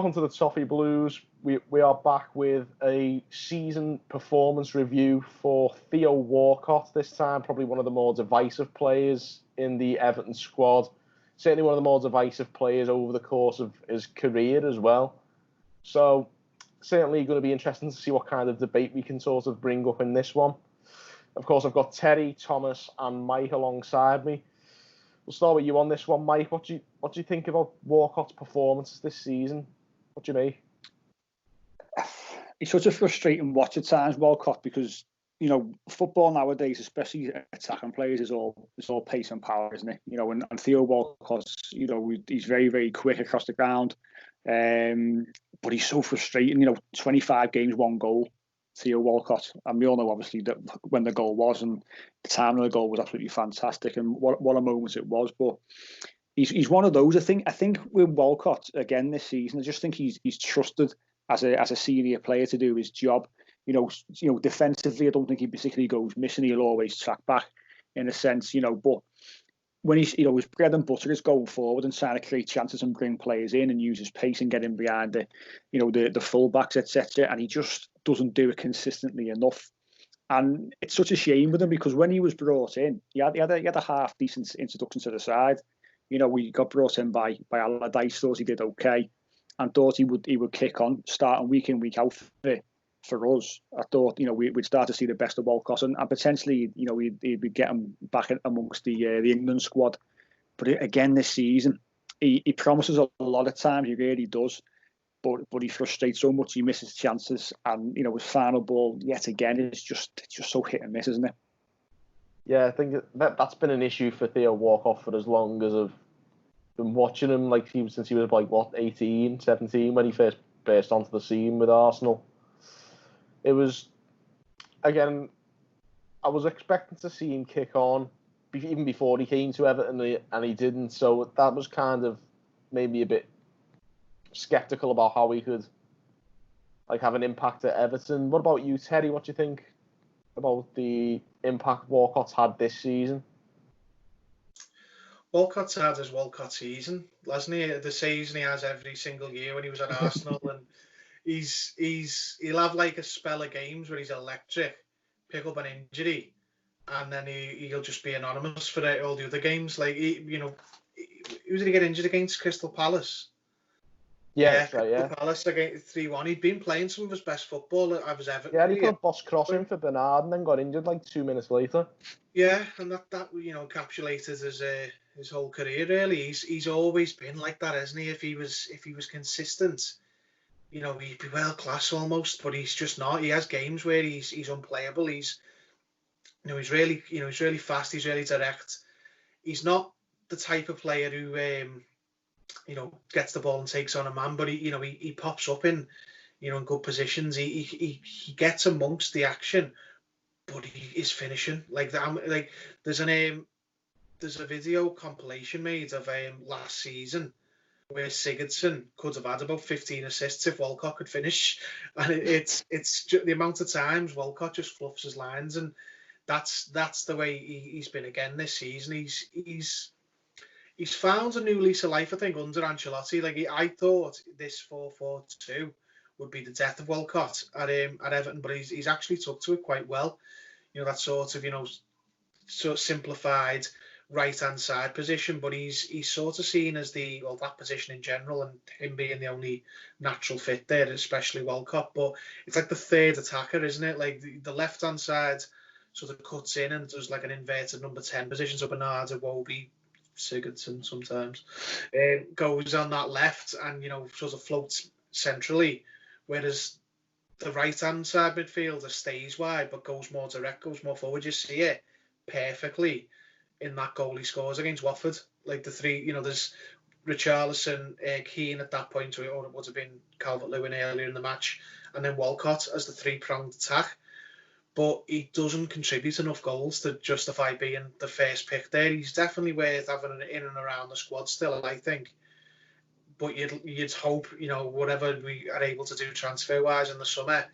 welcome to the Toffee Blues. We are back with a season performance review for Theo Walcott this time, probably one of the more divisive players in the Everton squad. Certainly one of the more divisive players over the course of his career as well. So certainly going to be interesting to see what kind of debate we can sort of bring up in this one. Of course, I've got Terry, Thomas and Mike alongside me. We'll start with you on this one, Mike. What do you think about Walcott's performances this season? What do you make? It's such a frustrating watch at times, Walcott, because football nowadays, especially attacking players, is all pace and power, isn't it? And Theo Walcott's, he's very, very quick across the ground, but he's so frustrating. 25 games, 1 goal. Theo Walcott, and we all know obviously that when the goal was, and the time of the goal was absolutely fantastic, and what a moment it was. But he's one of those. I think with Walcott again this season, I just think he's trusted as a senior player to do his job. Defensively, I don't think he particularly goes missing. He'll always track back in a sense, but when he's his bread and butter is going forward and trying to create chances and bring players in and use his pace and get in behind the full-backs, etc. And he just doesn't do it consistently enough. And it's such a shame with him, because when he was brought in, he had a half decent introduction to the side. We got brought in by Allardyce, thought he did okay, and thought he would kick on, starting week in, week out for us. I thought we'd start to see the best of Walcott, and potentially he'd be getting back amongst the England squad. But again this season, he promises a lot of times, he really does, but he frustrates so much, he misses chances, and his final ball yet again is just so hit and miss, isn't it? Yeah, I think that's been an issue for Theo Walcott for as long as I've been watching him, since he was 18, 17 when he first burst onto the scene with Arsenal. It was, again, I was expecting to see him kick on even before he came to Everton, and he didn't. So that was kind of made me a bit sceptical about how he could have an impact at Everton. What about you, Terry? What do you think about the impact Walcott's had this season? Walcott's had his Walcott season, hasn't he? The season he has every single year when he was at Arsenal, and he'll have a spell of games where he's electric, pick up an injury, and then he'll just be anonymous for all the other games. Who did he get injured against? Crystal Palace. Yeah, that's right, yeah. Palace against 3-1. He'd been playing some of his best football at Everton. Yeah, he put a boss cross in for Bernard and then got injured 2 minutes later. Yeah, and that encapsulated his whole career really. He's always been like that, isn't he? If he was consistent, he'd be world class almost, but he's just not. He has games where he's unplayable. He's really fast. He's really direct. He's not the type of player who gets the ball and takes on a man, but he pops up in in good positions. He gets amongst the action, but he is finishing like that. There's a video compilation made of last season where Sigurdsson could have had about 15 assists if Walcott could finish, and it's the amount of times Walcott just fluffs his lines, and that's the way he's been again this season. He's found a new lease of life, I think, under Ancelotti. I thought this 4-4-2 would be the death of Walcott at Everton, but he's actually took to it quite well. That sort of simplified right-hand side position, but he's sort of seen as that position in general, and him being the only natural fit there, especially Walcott. But it's like the third attacker, isn't it? The left-hand side sort of cuts in and does an inverted number 10 position. So Bernard, Iwobi, Sigurdsson sometimes goes on that left and sort of floats centrally, whereas the right-hand side midfielder stays wide but goes more direct, goes more forward. You see it perfectly in that goal he scores against Watford. The three, there's Richarlison, Keane at that point, or it would have been Calvert-Lewin earlier in the match, and then Walcott as the three-pronged attack. But he doesn't contribute enough goals to justify being the first pick there. He's definitely worth having in and around the squad still, I think. But you'd hope, whatever we are able to do transfer-wise in the summer,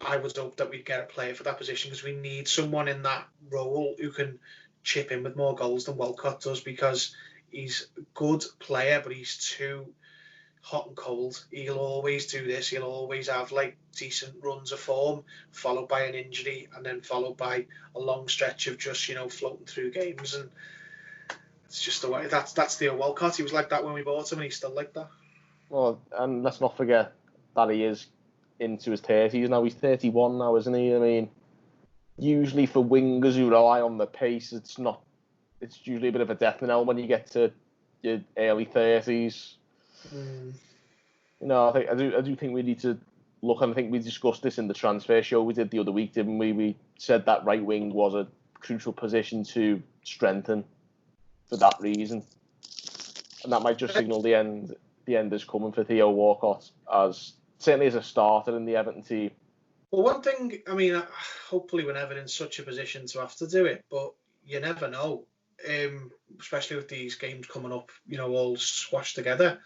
I would hope that we'd get a player for that position, because we need someone in that role who can chip in with more goals than Walcott does, because he's a good player, but he's too hot and cold. He'll always do this. He'll always have like decent runs of form, followed by an injury, and then followed by a long stretch of just floating through games. And it's just the way. That's Theo Walcott. He was like that when we bought him, and he's still like that. Well, and let's not forget that he is into his 30s now. He's 31 now, isn't he? I mean, usually for wingers who rely on the pace, it's usually a bit of a death knell when you get to your early 30s. I do think we need to look, and I think we discussed this in the transfer show we did the other week, didn't we? We said that right wing was a crucial position to strengthen for that reason, and that might just signal the end is coming for Theo Walcott, certainly as a starter in the Everton team. Well, one thing, I mean, hopefully we're never in such a position to have to do it, but you never know, especially with these games coming up, all squashed together.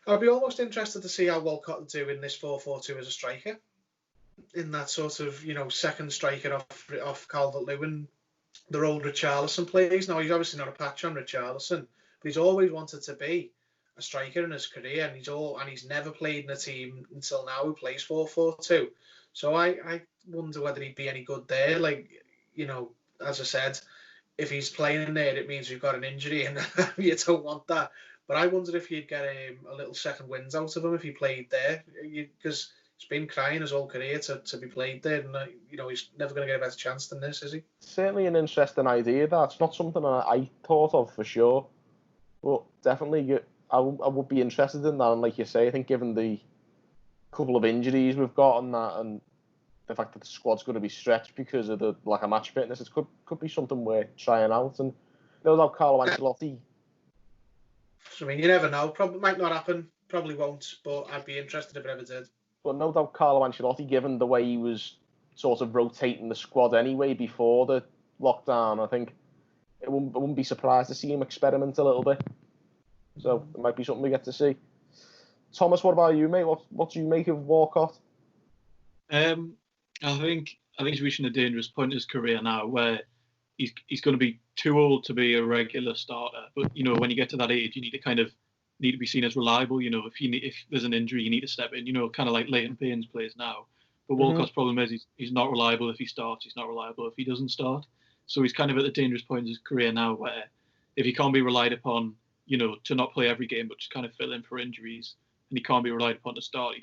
I'd be almost interested to see how Walcott will do in this 4-4-2 as a striker, in that sort of, second striker off Calvert-Lewin, the role Richarlison plays. Now, he's obviously not a patch on Richarlison, but he's always wanted to be a striker in his career, and he's never played in a team until now who plays 4-4-2. So I wonder whether he'd be any good there. Like, as I said, if he's playing in there, it means we've got an injury, and you don't want that. But I wonder if you'd get a little second wins out of him if he played there, because he's been crying his whole career to be played there, and he's never going to get a better chance than this, is he? Certainly an interesting idea. That's not something I thought of for sure, but definitely I would be interested in that. And like you say, I think given the couple of injuries we've got on that, and the fact that the squad's going to be stretched because of the lack of match fitness, it could be something worth trying out. And no doubt Carlo Ancelotti. I mean, you never know. Probably might not happen. Probably won't. But I'd be interested if it ever did. But no doubt Carlo Ancelotti, given the way he was sort of rotating the squad anyway before the lockdown, I think I wouldn't be surprised to see him experiment a little bit. So it might be something we get to see. Thomas, what about you, mate? What do you make of Walcott? I think he's reaching a dangerous point in his career now where he's going to be too old to be a regular starter. But when you get to that age, you need to be seen as reliable. If there's an injury, you need to step in. Kind of like Leighton Baines plays now. But Walcott's problem is he's not reliable if he starts. He's not reliable if he doesn't start. So he's kind of at the dangerous point in his career now where if he can't be relied upon, to not play every game but just kind of fill in for injuries, and he can't be relied upon to start, he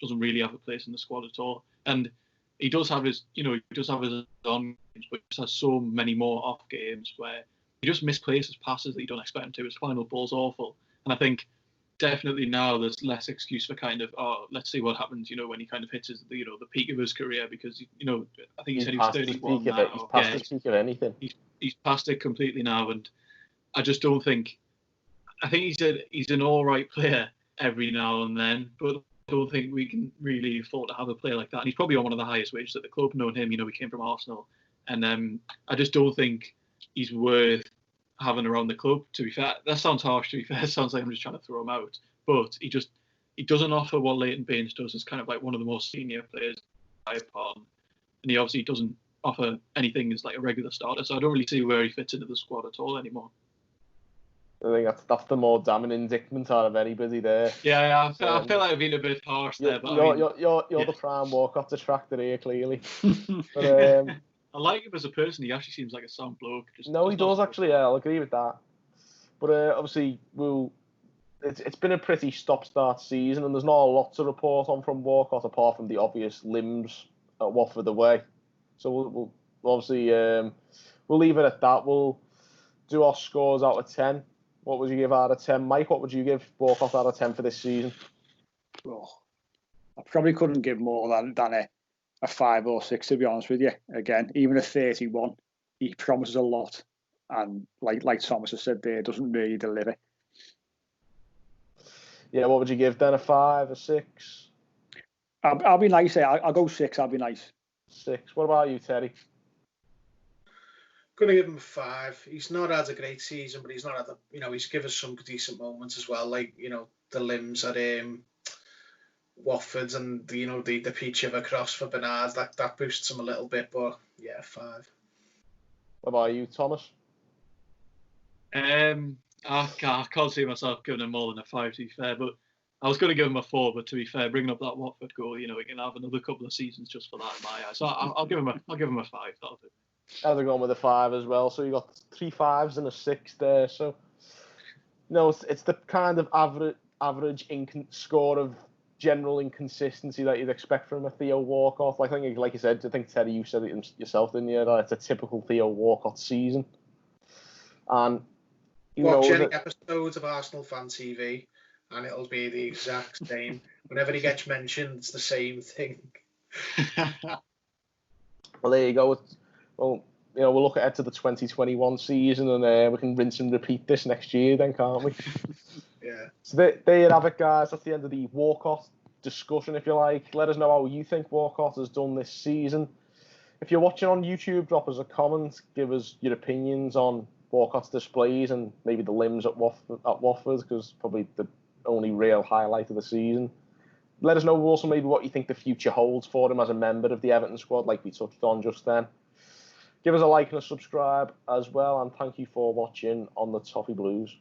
doesn't really have a place in the squad at all. And he does have his on games, but he just has so many more off games where he just misplaces passes that you don't expect him to. His final ball's awful. And I think definitely now there's less excuse for kind of, let's see what happens, when he kind of hits the peak of his career, because, I think he said he was 31 now. He's past the peak of anything. He's past it completely now, and I just don't think, I think he's an all right player every now and then, but I don't think we can really afford to have a player like that. And he's probably on one of the highest wages at the club, knowing him, he came from Arsenal. And I just don't think he's worth having around the club, to be fair. That sounds harsh, to be fair. It sounds like I'm just trying to throw him out. But he doesn't offer what Leighton Baines does as kind of like one of the more senior players upon. And he obviously doesn't offer anything as like a regular starter. So I don't really see where he fits into the squad at all anymore. I think that's the more damning indictment out of anybody there. Yeah, I feel like I've been a bit harsh there. But you're the prime Walcott detractor here, clearly. But, I like him as a person. He actually seems like a sound bloke. He does actually. Yeah, I'll agree with that. But obviously, it's been a pretty stop-start season, and there's not a lot to report on from Walcott apart from the obvious limbs at Watford away. So we'll obviously we'll leave it at that. We'll do our scores out of 10. What would you give out of 10? Mike, what would you give Walcott out of 10 for this season? Oh, I probably couldn't give more than a 5 or 6, to be honest with you. Again, even a 31, he promises a lot. And like Thomas has said there, doesn't really deliver. Yeah, what would you give then? A 5, a 6? I'll be nice. I'll go 6. I'll be nice. 6. What about you, Terry? Going to give him a 5. He's not had a great season, but he's not had he's given us some decent moments as well, like the limbs at Watford and the peach of a cross for Bernard that boosts him a little bit, but yeah, 5. What about you, Thomas? I can't see myself giving him more than a 5, to be fair, but I was going to give him a 4, but to be fair, bringing up that Watford goal, we can have another couple of seasons just for that in my eyes. So I'll give him a 5. That'll do. I'd have gone with a 5 as well. So you got 3 5s and a 6 there. So it's the kind of average score of general inconsistency that you'd expect from a Theo Walcott. Like you said, I think Teddy, you said it yourself, didn't you? That it's a typical Theo Walcott season. And watch any episodes of Arsenal Fan TV, and it'll be the exact same. Whenever he gets mentioned, it's the same thing. Well, there you go. Well, we'll look ahead to the 2021 season, and we can rinse and repeat this next year, then, can't we? Yeah. So there you have it, guys. That's the end of the Walcott discussion, if you like. Let us know how you think Walcott has done this season. If you're watching on YouTube, drop us a comment. Give us your opinions on Walcott's displays and maybe the limbs at Watford, because probably the only real highlight of the season. Let us know also maybe what you think the future holds for him as a member of the Everton squad, like we touched on just then. Give us a like and a subscribe as well, and thank you for watching on the Toffee Blues.